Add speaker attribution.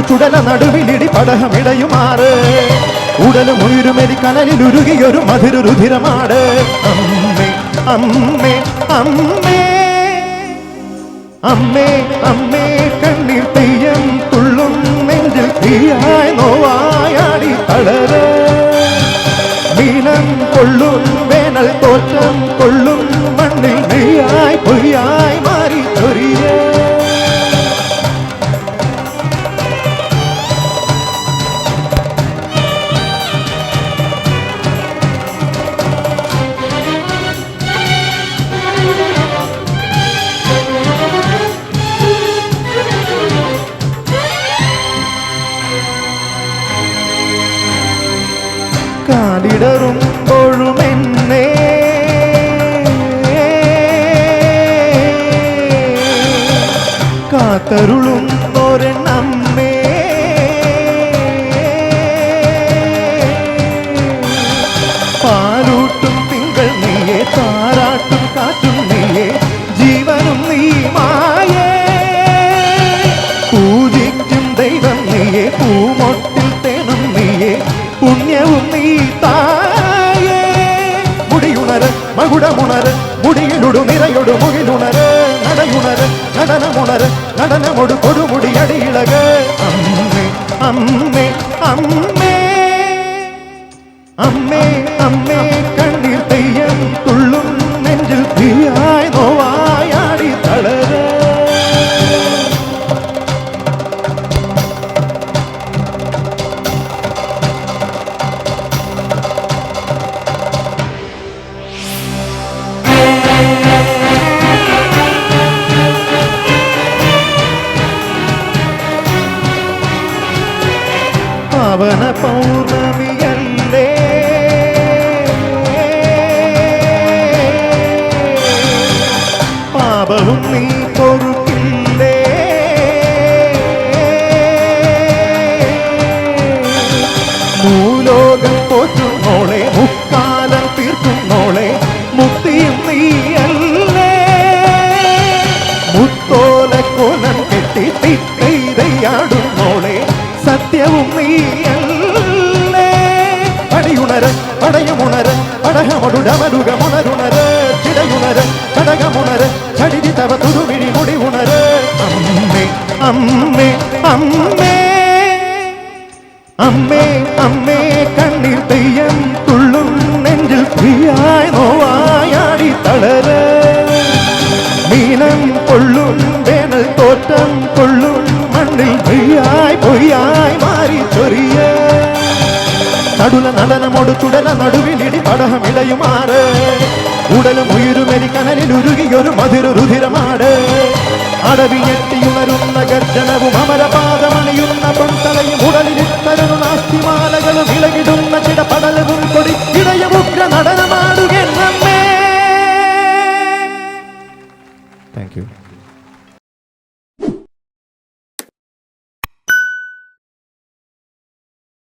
Speaker 1: ചുടല നടുവിലിടി പടഹമിടയുമാറ് ഉടലും ഉയരുമെരി കനലിലുരുകിയൊരു മധുര രുധിരമാട് അമ്മേ അമ്മേ അമ്മേ അമ്മേ അമ്മേ കണ്ണീർ തെയ്യം തുള്ളും നെഞ്ചിൽ തീയായി നോവായാടി തളര മീനം കൊള്ളും വേനൽ തോറ്റം കൊള്ളും മണ്ണിൽ നെയ്യായി പൊയ്യായി മാറി ചൊരിയ കാലിടറുമ്പോഴുമെന്നെ കാത്തരുളും ഒരെണ്ണമ്മേ പാലൂട്ടും തിങ്കൾ നീയെ താരാട്ടും കാറ്റും നീയെ ജീവനും നീ മായേ പൂജിക്കും ദൈവം നീയെ പൂമൊട്ടിൽ തേനും നീയെ പുണ്യവും നീ തായേ മുടിയുണര് മകുടമുണര് മുടിയിലുടു നിറയൊടു മുകിലുണര് നടയുണര് നടനമുണര് നടനമൊടു കൊടുമുടി അടിയിളക് അമ്മേ അമ്മേ അമ്മേ അമ്മേ അമ്മേ കണ്ണീർ തെയ്യം തുള്ളും നെഞ്ചിൽ തീയായി നോവായാടി തളര പാവന പൗർണമിയല്ലേ പാപവും നീ പൊറുക്കില്ലേ മൂലോകം പോറ്റുന്നോളെ മുക്കാലം തീർക്കുന്നോളെ മുക്തിയും നീയല്ലേ മുത്തോലക്കോലം കെട്ടി തിക്കൈതയാടുന്നോളെ സത്യവും നീയല്ലേ പടിയുണര് പടയമുണര് പടഹമൊടുടമരുകമുണരുണര് ചിടയുണര് ചടകമുണര് ചടിതി തവ തുരുമിഴി മുടി ഉണര് അമ്മേ അമ്മേ അമ്മേ അമ്മേ അമ്മേ കണ്ണീർ തെയ്യം തുള്ളും നെഞ്ചിൽ തീയായി നോവായാടി തളര മീനം കൊള്ളും വേനൽ തോറ്റം കൊള്ളും മണ്ണിൽ നെയ്യായി പൊയ്യായി മാറി ചൊരിയ നടുല നടനമോട് ചുടല നടുവിലിടി പടഹമിളയുമാറ് ഉടലും ഉയരുമെരി കനലിലുരുകിയൊരു മധുര രുധിരമാട് അടവിഞ്ഞെട്ടിയുണരുന്ന ഗർജനവും അമരപാദമണിയുന്ന പൊൻതലയും ഉടലിലിട്ടരുന്നു നാസ്തിമാലകളും ഇളകിടുന്ന ചിടപടലവും കൊടി ഇടയമുഗ്ര നടനമാടുകെന്നമ്മേ. Thank you.